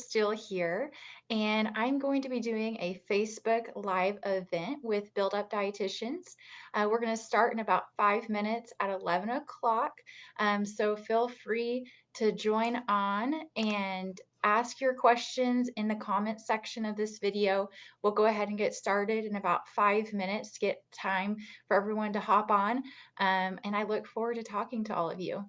Steele here, and I'm going to be doing a Facebook Live event with Build Up Dietitians. We're going to start in about 5 minutes at 11 o'clock, so feel free to join on and ask your questions in the comment section of this video. We'll go ahead and get started in about 5 minutes to get time for everyone to hop on, and I look forward to talking to all of you.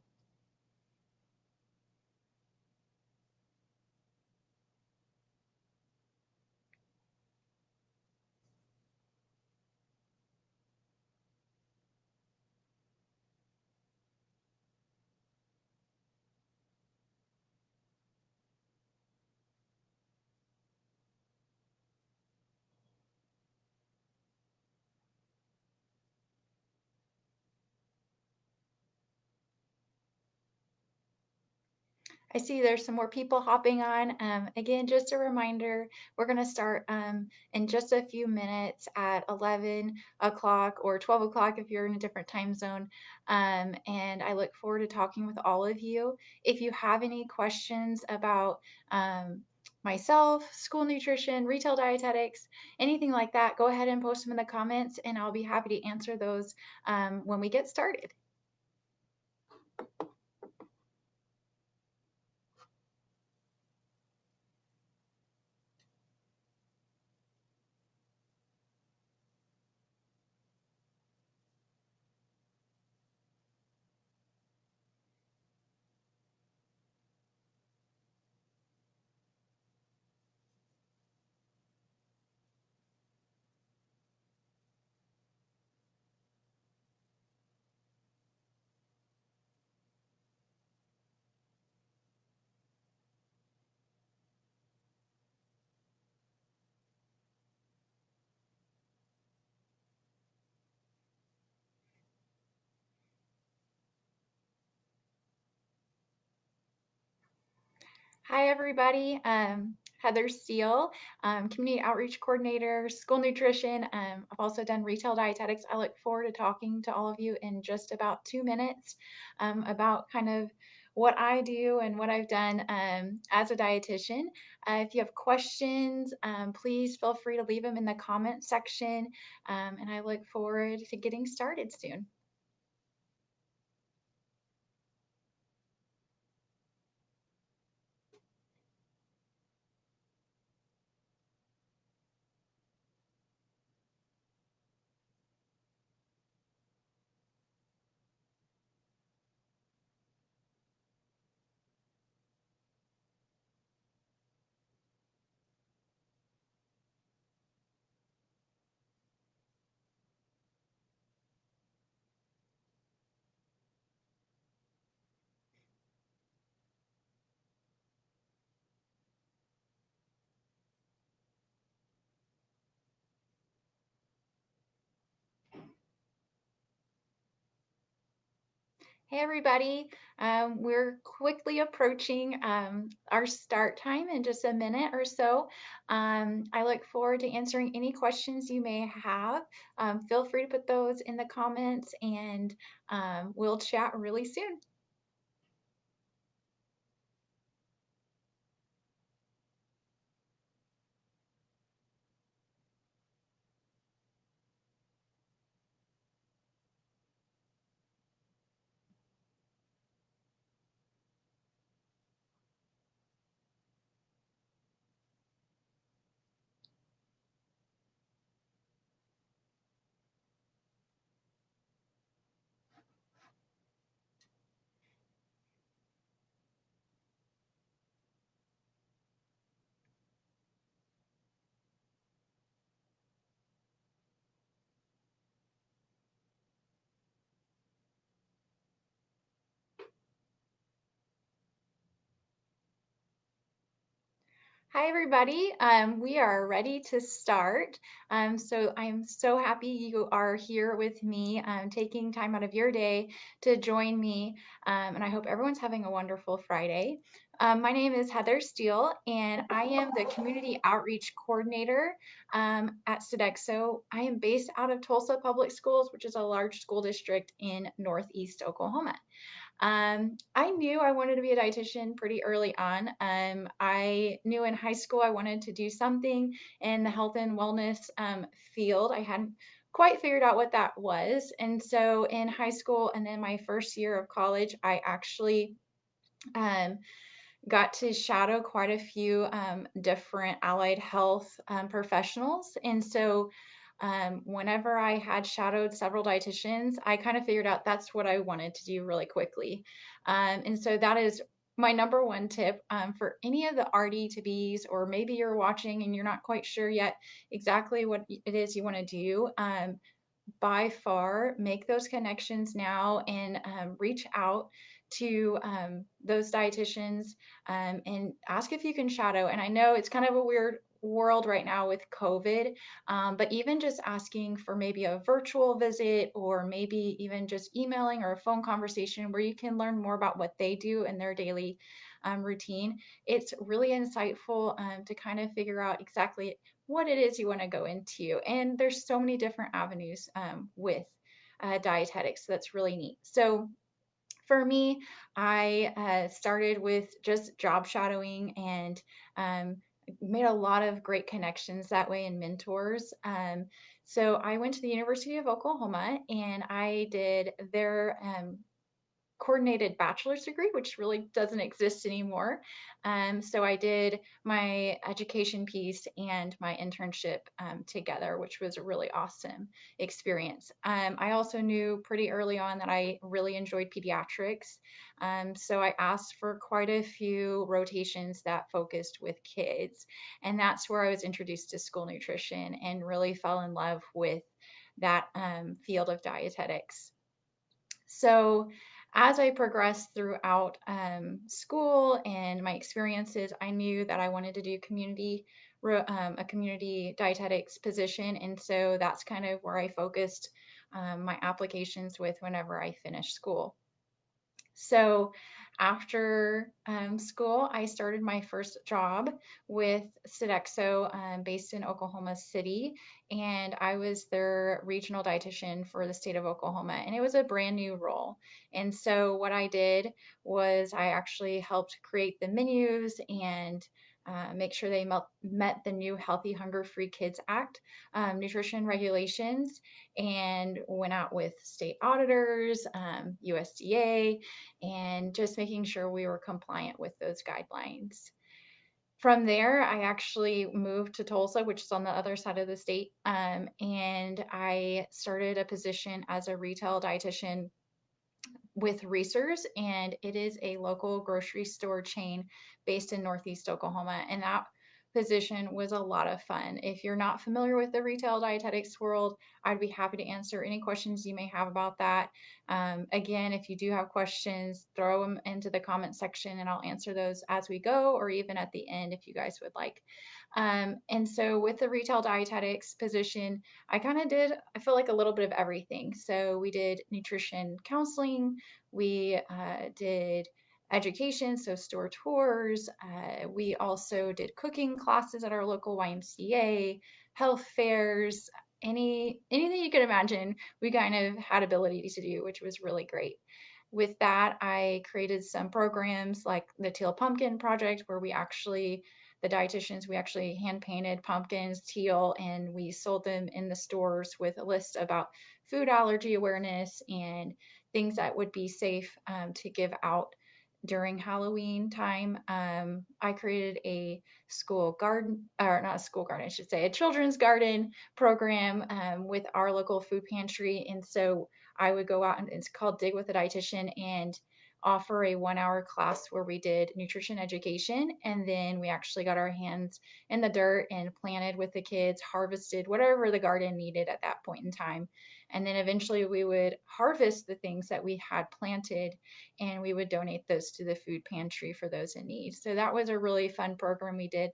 I see there's some more people hopping on. Again, just a reminder, we're going to start in just a few minutes at 11 o'clock or 12 o'clock if you're in a different time zone. And I look forward to talking with all of you. If you have any questions about myself, school nutrition, retail dietetics, anything like that, go ahead and post them in the comments and I'll be happy to answer those when we get started. Hi, everybody. Heather Steele, Community Outreach Coordinator, School Nutrition. I've also done retail dietetics. I look forward to talking to all of you in just about 2 minutes about kind of what I do and what I've done as a dietitian. If you have questions, please feel free to leave them in the comment section, and I look forward to getting started soon. Hey everybody, we're quickly approaching our start time in just a minute or so. I look forward to answering any questions you may have. Feel free to put those in the comments and we'll chat really soon. Hi, everybody. We are ready to start. So I'm so happy you are here with me, taking time out of your day to join me. And I hope everyone's having a wonderful Friday. My name is Heather Steele, and I am the Community Outreach Coordinator at Sodexo. I am based out of Tulsa Public Schools, which is a large school district in Northeast Oklahoma. I knew I wanted to be a dietitian pretty early on. I knew in high school I wanted to do something in the health and wellness field. I hadn't quite figured out what that was. And so in high school and then my first year of college, I actually um, got to shadow quite a few different allied health professionals. And so whenever I had shadowed several dietitians, I kind of figured out that's what I wanted to do really quickly. And so that is my number one tip for any of the RD to Bs, or maybe you're watching and you're not quite sure yet exactly what it is you want to do. By far make those connections now and reach out to those dietitians and ask if you can shadow. And I know it's kind of a weird world right now with COVID, but even just asking for maybe a virtual visit or maybe even just emailing or a phone conversation where you can learn more about what they do in their daily routine. It's really insightful to kind of figure out exactly what it is you want to go into. And there's so many different avenues with dietetics. So that's really neat. So for me, I started with just job shadowing and um, made a lot of great connections that way and mentors. So I went to the University of Oklahoma and I did their coordinated bachelor's degree, which really doesn't exist anymore. So I did my education piece and my internship together, which was a really awesome experience. I also knew pretty early on that I really enjoyed pediatrics. So I asked for quite a few rotations that focused with kids. And that's where I was introduced to school nutrition and really fell in love with that field of dietetics. So, as I progressed throughout school and my experiences, I knew that I wanted to do a community dietetics position, and so that's kind of where I focused my applications with whenever I finished school. So after school, I started my first job with Sodexo based in Oklahoma City, and I was their regional dietitian for the state of Oklahoma, and it was a brand new role. And so what I did was I actually helped create the menus and make sure they met the new Healthy Hunger Free Kids Act nutrition regulations, and went out with state auditors, USDA, and just making sure we were compliant with those guidelines. From there, I actually moved to Tulsa, which is on the other side of the state, and I started a position as a retail dietitian with Reese's, and it is a local grocery store chain based in Northeast Oklahoma. And that position was a lot of fun. If you're not familiar with the retail dietetics world, I'd be happy to answer any questions you may have about that. Again, if you do have questions, throw them into the comment section and I'll answer those as we go, or even at the end if you guys would like. And so with the retail dietetics position, I kind of did, I feel like a little bit of everything. So we did nutrition counseling, we did education, so store tours. We also did cooking classes at our local YMCA, health fairs, anything you could imagine. We kind of had ability to do, which was really great. With that, I created some programs like the Teal Pumpkin Project, where the dietitians, we actually hand painted pumpkins teal and we sold them in the stores with a list about food allergy awareness and things that would be safe to give out during Halloween time. I created a school garden, or not a school garden, I should say, a children's garden program with our local food pantry. And so I would go out and it's called Dig with a Dietitian and offer a 1 hour class where we did nutrition education. And then we actually got our hands in the dirt and planted with the kids, harvested whatever the garden needed at that point in time. And then eventually we would harvest the things that we had planted and we would donate those to the food pantry for those in need. So that was a really fun program we did,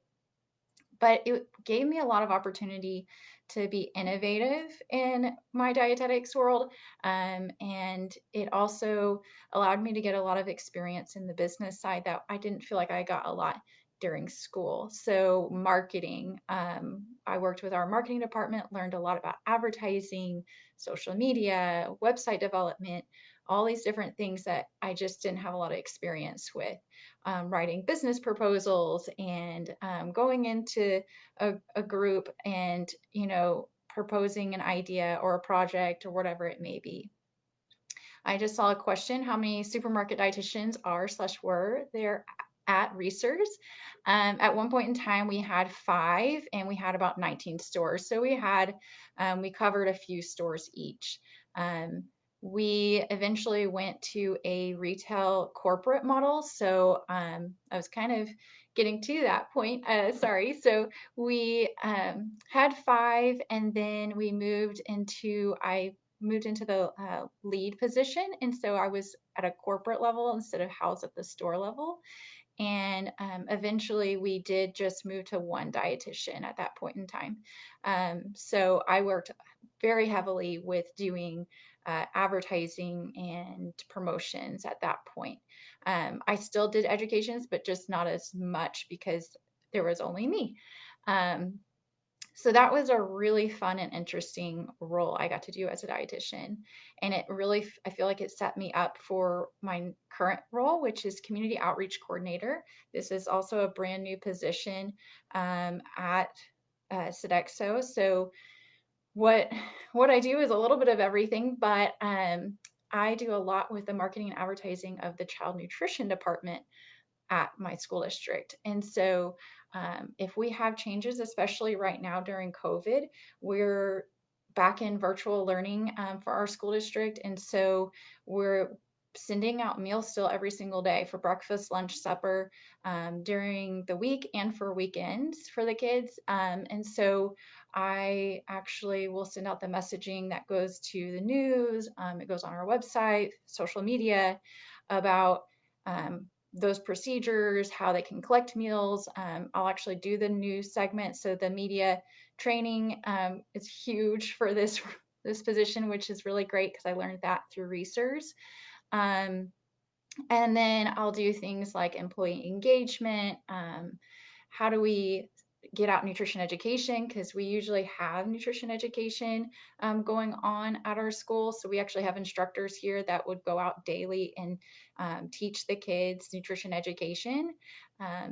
but it gave me a lot of opportunity to be innovative in my dietetics world. And it also allowed me to get a lot of experience in the business side that I didn't feel like I got a lot during school. So, marketing, I worked with our marketing department, learned a lot about advertising, social media, website development. all these different things that I just didn't have a lot of experience with. Writing business proposals and going into a group and, proposing an idea or a project or whatever it may be. I just saw a question, how many supermarket dietitians are/were there at Reese's? At one point in time, we had 5 and we had about 19 stores. So we covered a few stores each. Um, we eventually went to a retail corporate model. So I was kind of getting to that point. Sorry. So we had 5, and then I moved into the lead position. And so I was at a corporate level instead of housed at the store level. And eventually we did just move to one dietitian at that point in time. So I worked very heavily with doing advertising and promotions at that point. I still did educations, but just not as much because there was only me. Um, so that was a really fun and interesting role I got to do as a dietitian. And it really, I feel like it set me up for my current role, which is community outreach coordinator. This is also a brand new position at Sodexo. So what what I do is a little bit of everything, but I do a lot with the marketing and advertising of the child nutrition department at my school district. And so, if we have changes, especially right now during COVID, we're back in virtual learning for our school district. And so, we're sending out meals still every single day for breakfast, lunch, supper during the week and for weekends for the kids. And so, I actually will send out the messaging that goes to the news, it goes on our website, social media about those procedures, how they can collect meals. I'll actually do the news segment. So the media training is huge for this position, which is really great because I learned that through research. Um, and then I'll do things like employee engagement. How do we get out nutrition education? Because we usually have nutrition education going on at our school. So we actually have instructors here that would go out daily and teach the kids nutrition education.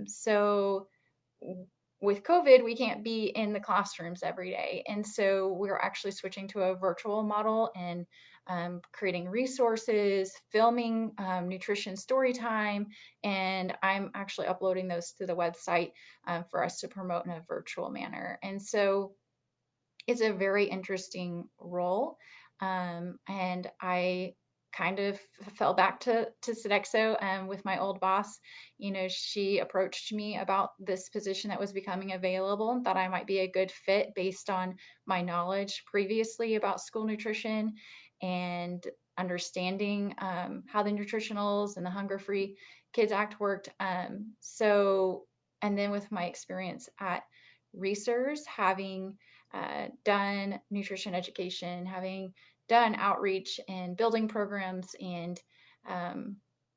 So with COVID, we can't be in the classrooms every day. And so we're actually switching to a virtual model and creating resources, filming nutrition story time, and I'm actually uploading those to the website for us to promote in a virtual manner. And so it's a very interesting role. And I kind of fell back to Sodexo with my old boss. She approached me about this position that was becoming available and thought I might be a good fit based on my knowledge previously about school nutrition and understanding how the nutritionals and the Hunger Free Kids Act worked. And then with my experience at Research, having done nutrition education, having done outreach and building programs and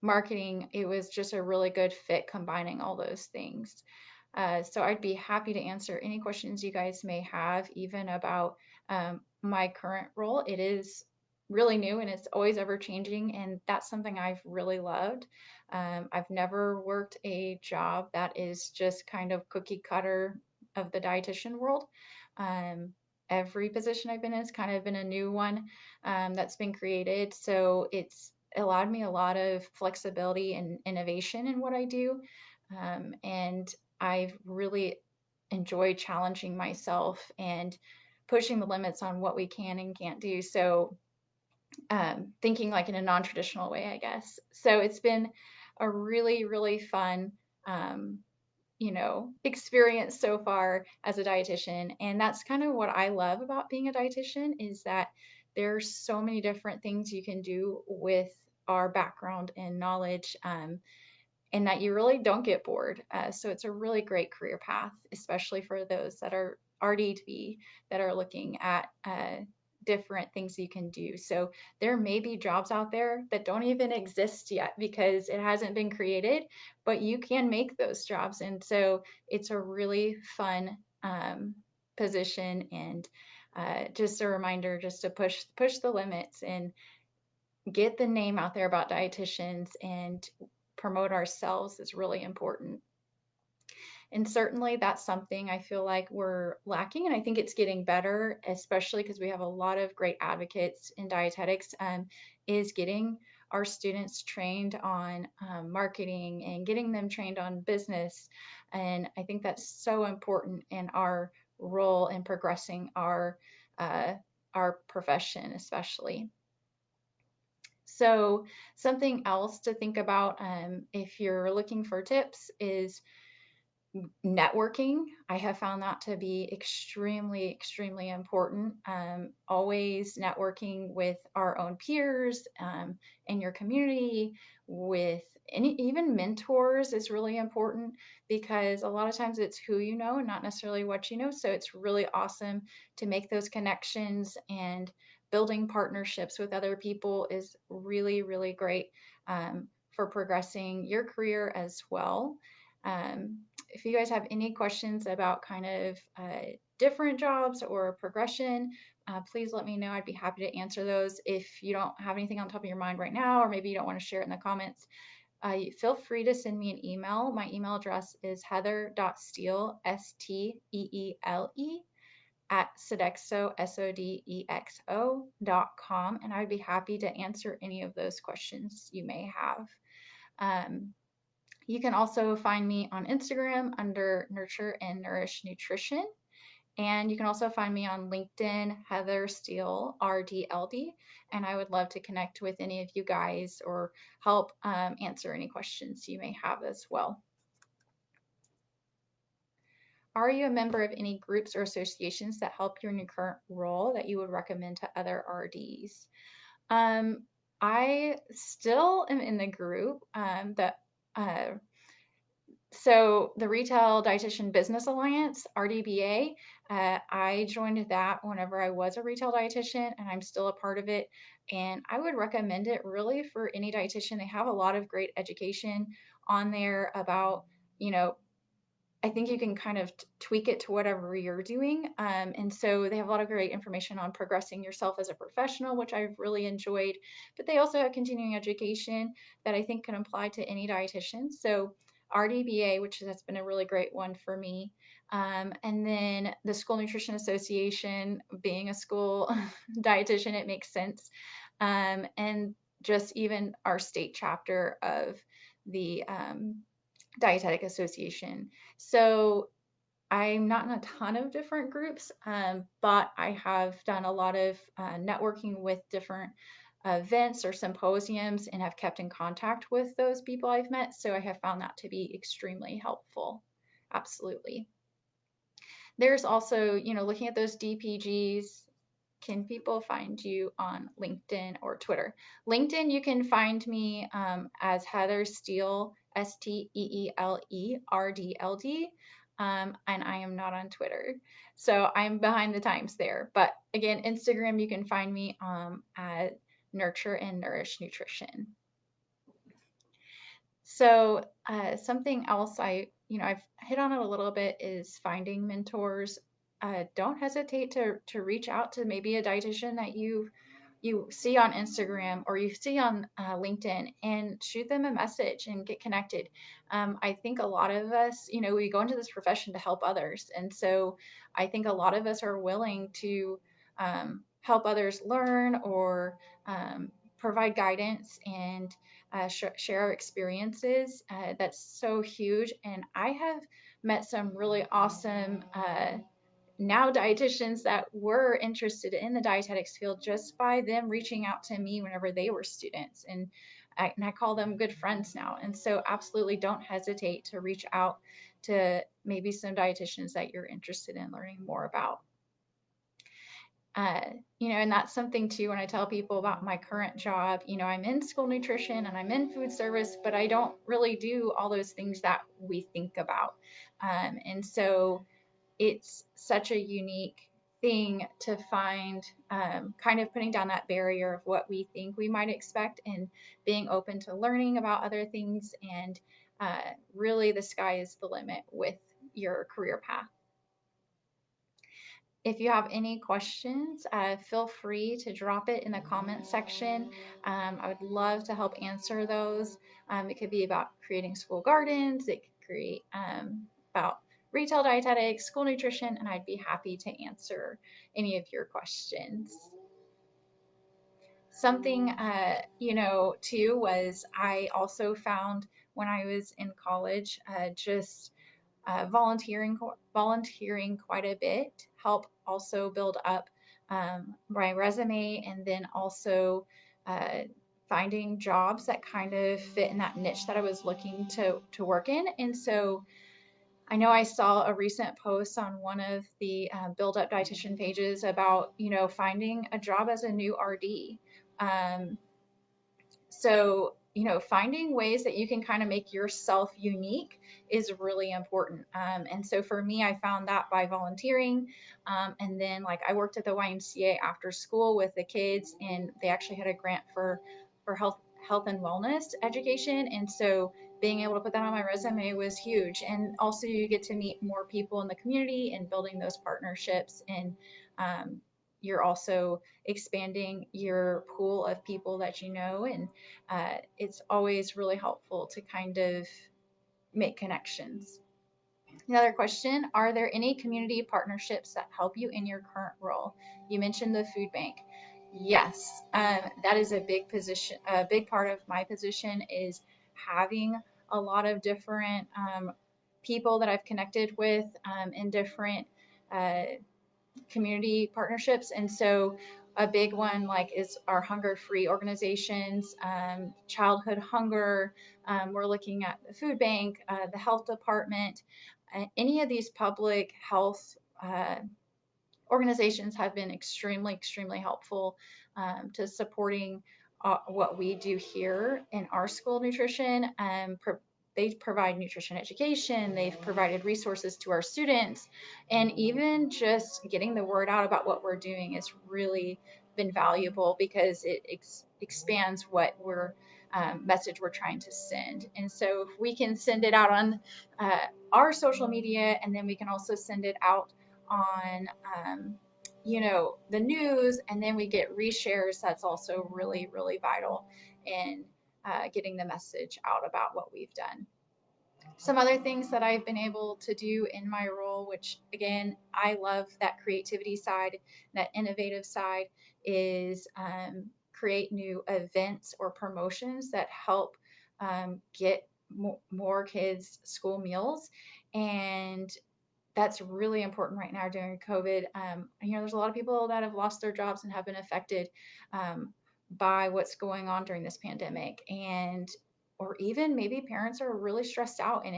marketing, it was just a really good fit combining all those things. So I'd be happy to answer any questions you guys may have, even about my current role. It is really new and it's always ever changing, and that's something I've really loved. I've never worked a job that is just kind of cookie cutter of the dietitian world. Um, every position I've been in has kind of been a new one that's been created. So it's allowed me a lot of flexibility and innovation in what I do. And I've really enjoyed challenging myself and pushing the limits on what we can and can't do. So thinking like in a non-traditional way, I guess. So it's been a really, really fun experience so far as a dietitian. And that's kind of what I love about being a dietitian, is that there's so many different things you can do with our background and knowledge, and that you really don't get bored. So it's a really great career path, especially for those that are RD2B that are looking at different things you can do. So there may be jobs out there that don't even exist yet because it hasn't been created, but you can make those jobs. And so it's a really fun position, and just a reminder just to push the limits and get the name out there about dietitians and promote ourselves is really important. And certainly that's something I feel like we're lacking. And I think it's getting better, especially because we have a lot of great advocates in dietetics, is getting our students trained on marketing and getting them trained on business. And I think that's so important in our role in progressing uh, our profession, especially. So something else to think about if you're looking for tips is networking. I have found that to be extremely, extremely important. Always networking with our own peers in your community, with any, even mentors is really important because a lot of times it's who you know and not necessarily what you know. So it's really awesome to make those connections, and building partnerships with other people is really, really great for progressing your career as well. Um, if you guys have any questions about kind of different jobs or progression, please let me know. I'd be happy to answer those. If you don't have anything on top of your mind right now, or maybe you don't want to share it in the comments, feel free to send me an email. My email address is heather.steele, Steele, at Sodexo, Sodexo.com, and I would be happy to answer any of those questions you may have. Um, you can also find me on Instagram under Nurture and Nourish Nutrition. And you can also find me on LinkedIn, Heather Steele, RDLD. And I would love to connect with any of you guys or help answer any questions you may have as well. Are you a member of any groups or associations that help you in your current role that you would recommend to other RDs? I still am in the group that uh, so the Retail Dietitian Business Alliance, RDBA, I joined that whenever I was a retail dietitian, and I'm still a part of it. And I would recommend it really for any dietitian. They have a lot of great education on there about, you know, I think you can kind of tweak it to whatever you're doing. And so they have a lot of great information on progressing yourself as a professional, which I've really enjoyed. But they also have continuing education that I think can apply to any dietitian. So RDBA, which has been a really great one for me. And then the School Nutrition Association, being a school dietitian, it makes sense. And just even our state chapter of the Dietetic Association. So I'm not in a ton of different groups, but I have done a lot of networking with different events or symposiums and have kept in contact with those people I've met. So I have found that to be extremely helpful. Absolutely. There's also, looking at those DPGs, can people find you on LinkedIn or Twitter? LinkedIn, you can find me as Heather Steele, SteeleRDLD, and I am not on Twitter. So I'm behind the times there. But again, Instagram, you can find me at Nurture and Nourish Nutrition. So something else I've hit on it a little bit is finding mentors. Don't hesitate to reach out to maybe a dietitian that you see on Instagram or you see on LinkedIn, and shoot them a message and get connected. I think a lot of us, we go into this profession to help others. And so I think a lot of us are willing to help others learn or provide guidance and share our experiences. That's so huge. And I have met some really awesome now dietitians that were interested in the dietetics field just by them reaching out to me whenever they were students. And I call them good friends now. And so absolutely don't hesitate to reach out to maybe some dietitians that you're interested in learning more about. uh, and that's something too, when I tell people about my current job, I'm in school nutrition and I'm in food service, but I don't really do all those things that we think about. And so it's such a unique thing to find, kind of putting down that barrier of what we think we might expect and being open to learning about other things. And really, the sky is the limit with your career path. If you have any questions, feel free to drop it in the comment section. I would love to help answer those. It could be about creating school gardens, it could create about retail dietetics, school nutrition, and I'd be happy to answer any of your questions. Something, too, was I also found when I was in college, just volunteering quite a bit help also build up my resume, and then also uh, finding jobs that kind of fit in that niche that I was looking to work in. And so I know I saw a recent post on one of the build up dietitian pages about finding a job as a new RD. Um, so, finding ways that you can kind of make yourself unique is really important. And so for me, I found that by volunteering. And then, like, I worked at the YMCA after school with the kids, and they actually had a grant for health and wellness education. And so being able to put that on my resume was huge. And also, you get to meet more people in the community and building those partnerships. And you're also expanding your pool of people that you know, and it's always really helpful to kind of make connections. Another question: are there any community partnerships that help you in your current role? You mentioned the food bank. Yes, that is a big position. A big part of my position is having a lot of different people that I've connected with in different uh, community partnerships. And so a big one like is our hunger free organizations, childhood hunger. We're looking at the food bank, the health department, any of these public health organizations have been extremely helpful to supporting what we do here in our school nutrition. They provide nutrition education, they've provided resources to our students, and even just getting the word out about what we're doing has really been valuable because it expands what we're message we're trying to send. And so if we can send it out on our social media, and then we can also send it out on the news, and then we get reshares, that's also really vital in getting the message out about what we've done. Some other things that I've been able to do in my role, which again, I love that creativity side, that innovative side, is create new events or promotions that help get more kids school meals. And that's really important right now during COVID. There's a lot of people that have lost their jobs and have been affected by what's going on during this pandemic, and or even maybe parents are really stressed out, and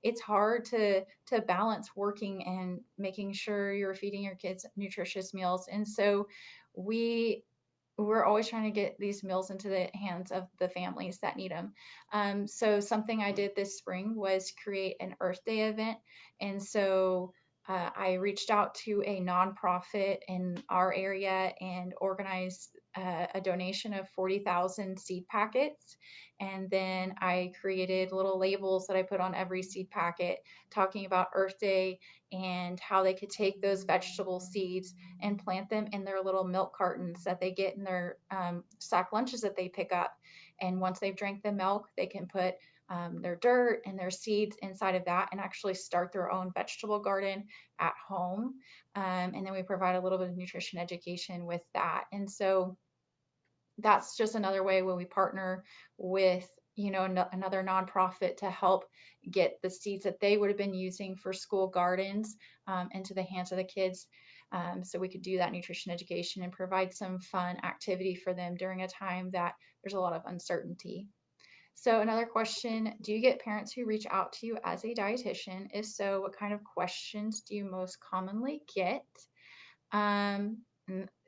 it's hard to balance working and making sure you're feeding your kids nutritious meals. And so we we're always trying to get these meals into the hands of the families that need them. So something I did this spring was create an Earth Day event. And so I reached out to a nonprofit in our area and organized a donation of 40,000 seed packets. And then I created little labels that I put on every seed packet talking about Earth Day and how they could take those vegetable seeds and plant them in their little milk cartons that they get in their sack lunches that they pick up. And once they've drank the milk, they can put their dirt and their seeds inside of that and actually start their own vegetable garden at home. And then we provide a little bit of nutrition education with that. And so that's just another way where we partner with another nonprofit to help get the seeds that they would have been using for school gardens into the hands of the kids, so we could do that nutrition education and provide some fun activity for them during a time that there's a lot of uncertainty. So another question: do you get parents who reach out to you as a dietitian? If so, what kind of questions do you most commonly get?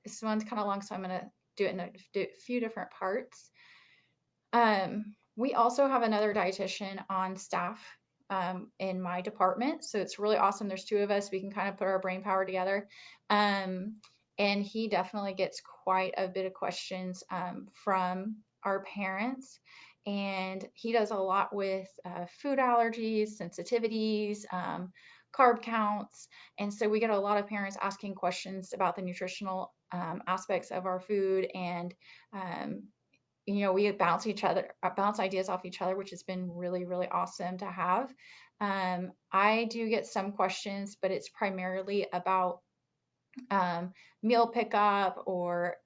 This one's kind of long, so I'm going to do it in a few different parts. We also have another dietitian on staff in my department, so it's really awesome. There's two of us. We can kind of put our brain power together. And he definitely gets quite a bit of questions from our parents. And he does a lot with food allergies, sensitivities, carb counts. And so we get a lot of parents asking questions about the nutritional aspects of our food. And um, we bounce ideas off each other, which has been really, really awesome to have. I do get some questions, but it's primarily about um, meal pickup, or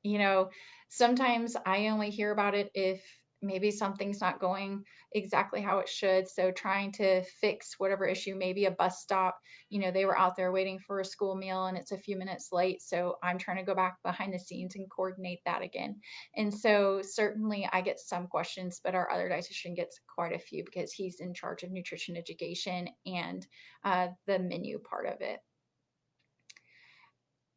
sometimes I only hear about it if maybe something's not going exactly how it should. So trying to fix whatever issue, maybe a bus stop, they were out there waiting for a school meal and it's a few minutes late, so I'm trying to go back behind the scenes and coordinate that again. And so certainly I get some questions, but our other dietitian gets quite a few because he's in charge of nutrition education and the menu part of it.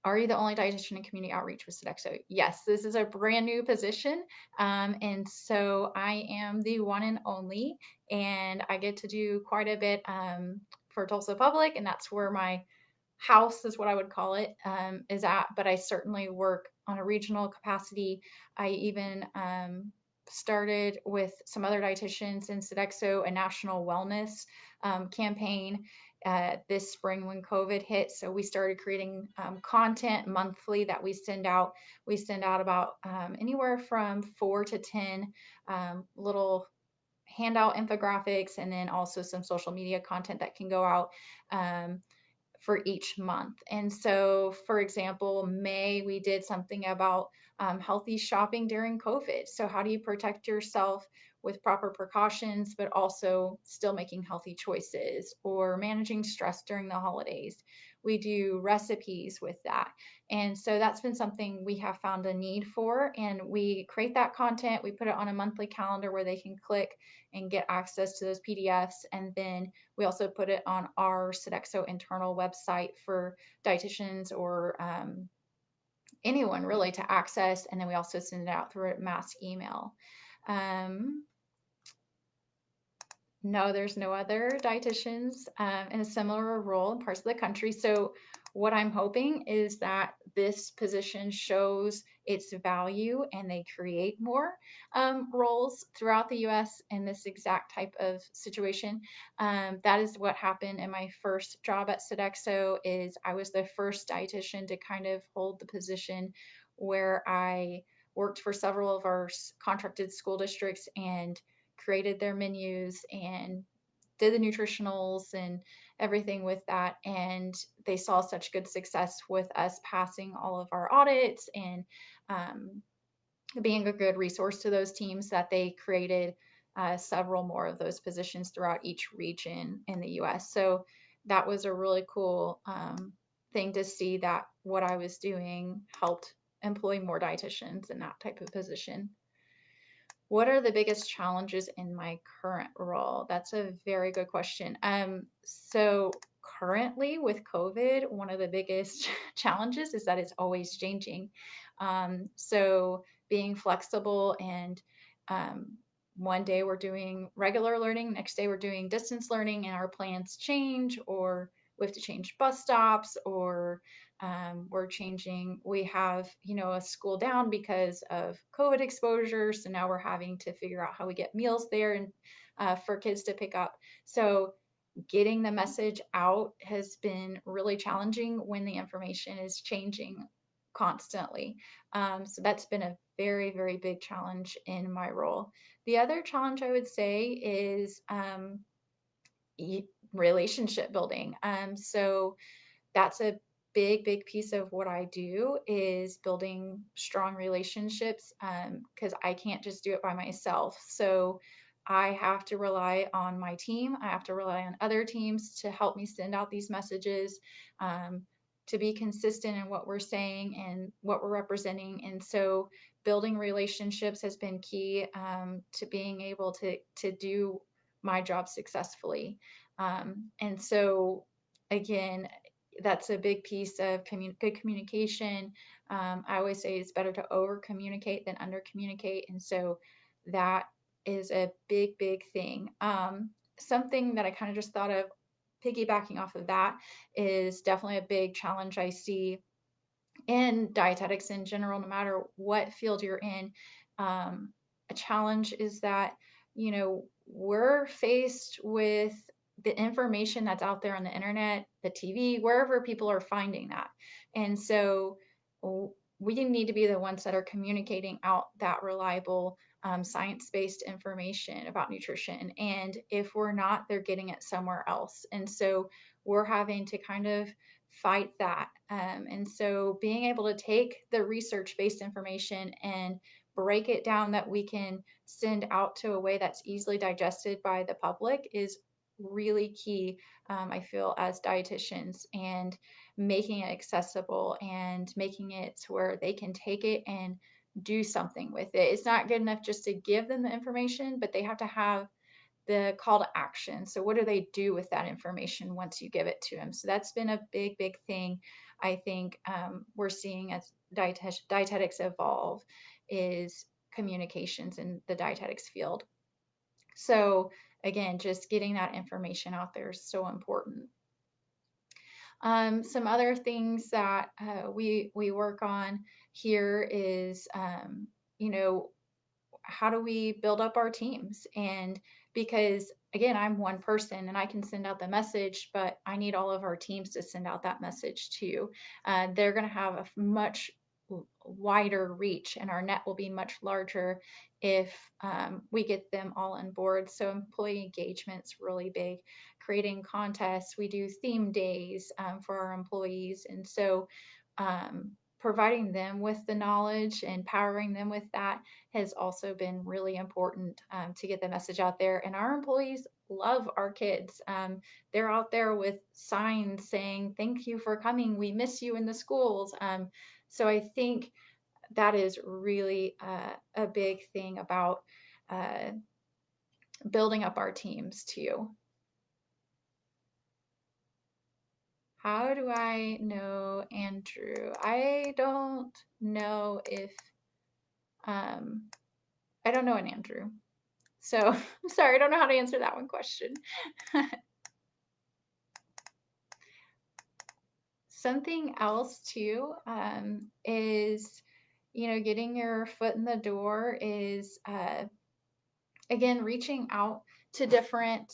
Are you the only dietitian in community outreach with Sodexo? Yes, this is a brand new position. And so I am the one and only, and I get to do quite a bit for Tulsa Public, and that's where my house is what I would call it, is at. But I certainly work on a regional capacity. I even started with some other dietitians in Sodexo a national wellness campaign this spring when COVID hit. So we started creating content monthly that we send out. We send out about anywhere from 4 to 10 little handout infographics, and then also some social media content that can go out for each month. And so, for example, May, we did something about healthy shopping during COVID. So, how do you protect yourself with proper precautions, but also still making healthy choices, or managing stress during the holidays? We do recipes with that. And so that's been something we have found a need for. And we create that content, we put it on a monthly calendar where they can click and get access to those PDFs. And then we also put it on our Sodexo internal website for dietitians or anyone really to access. And then we also send it out through a mass email. Um, no, there's no other dietitians in a similar role in parts of the country. So, what I'm hoping is that this position shows its value and they create more roles throughout the U.S. in this exact type of situation. That is what happened in my first job at Sodexo. Is I was the first dietitian to kind of hold the position where I worked for several of our contracted school districts and created their menus and did the nutritionals and everything with that. And they saw such good success with us passing all of our audits and um, being a good resource to those teams that they created several more of those positions throughout each region in the US. So that was a really cool thing to see that what I was doing helped employ more dietitians in that type of position. What are the biggest challenges in my current role? That's a very good question. So currently with COVID, one of the biggest challenges is that it's always changing. So being flexible and um, one day we're doing regular learning, next day we're doing distance learning, and our plans change, or we have to change bus stops, or we have, a school down because of COVID exposure. So now we're having to figure out how we get meals there and for kids to pick up. So getting the message out has been really challenging when the information is changing constantly. So that's been a very, very big challenge in my role. The other challenge I would say is relationship building. So that's a big, big piece of what I do, is building strong relationships, because I can't just do it by myself. So I have to rely on my team. I have to rely on other teams to help me send out these messages, um, to be consistent in what we're saying and what we're representing. And so building relationships has been key to being able to do my job successfully. And so again, that's a big piece of good communication. I always say it's better to over communicate than under communicate. And so that is a big, big thing. Something that I kind of just thought of piggybacking off of that is definitely a big challenge I see in dietetics in general, no matter what field you're in. A challenge is that, we're faced with the information that's out there on the internet, the TV, wherever people are finding that. And so we need to be the ones that are communicating out that reliable science-based information about nutrition. And if we're not, they're getting it somewhere else. And so we're having to kind of fight that. And so being able to take the research-based information and break it down that we can send out to a way that's easily digested by the public is really key, I feel, as dietitians, and making it accessible and making it to where they can take it and do something with it. It's not good enough just to give them the information, but they have to have the call to action. So what do they do with that information once you give it to them? So that's been a big thing I think we're seeing as dietetics evolve, is communications in the dietetics field. So again, just getting that information out there is so important. Some other things that we work on here is, you know, how do we build up our teams? And because again, I'm one person and I can send out the message, but I need all of our teams to send out that message too. They're going to have a much wider reach, and our net will be much larger if we get them all on board. So employee engagement's really big. Creating contests, we do theme days for our employees, and so providing them with the knowledge and empowering them with that has also been really important to get the message out there. And our employees love our kids. They're out there with signs saying, "Thank you for coming. We miss you in the schools." So I think that is really a big thing about uh, building up our teams too. How do I know Andrew? I don't know if um, I don't know an Andrew. So I'm sorry, I don't know how to answer that one question. Something else too is, getting your foot in the door is again, reaching out to different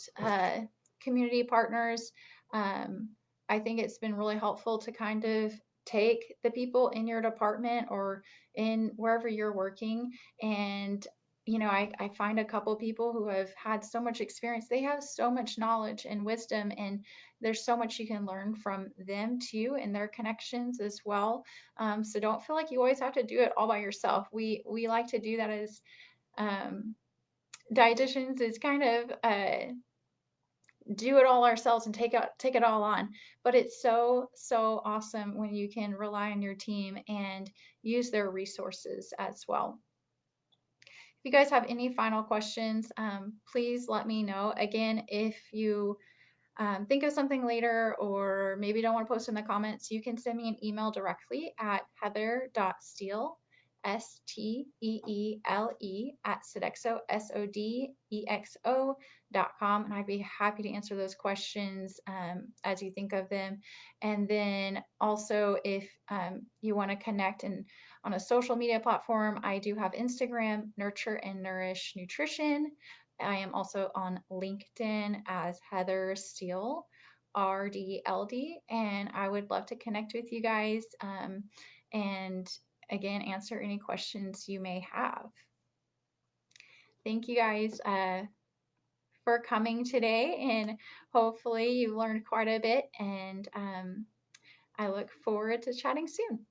community partners. Um, I think it's been really helpful to kind of take the people in your department or in wherever you're working. And, I find a couple people who have had so much experience. They have so much knowledge and wisdom, and there's so much you can learn from them too, and their connections as well. So don't feel like you always have to do it all by yourself. We like to do that as um, dietitians, is kind of do it all ourselves and take it all on. But it's so awesome when you can rely on your team and use their resources as well. If you guys have any final questions, please let me know. Again, if you think of something later, or maybe don't want to post in the comments, you can send me an email directly at heather.steele, Steele, at Sodexo, Sodexo.com. And I'd be happy to answer those questions as you think of them. And then also, if you want to connect and on a social media platform, I do have Instagram, Nurture and Nourish Nutrition. I am also on LinkedIn as Heather Steele, RDLD, and I would love to connect with you guys and again answer any questions you may have. Thank you guys for coming today, and hopefully you learned quite a bit, and I look forward to chatting soon.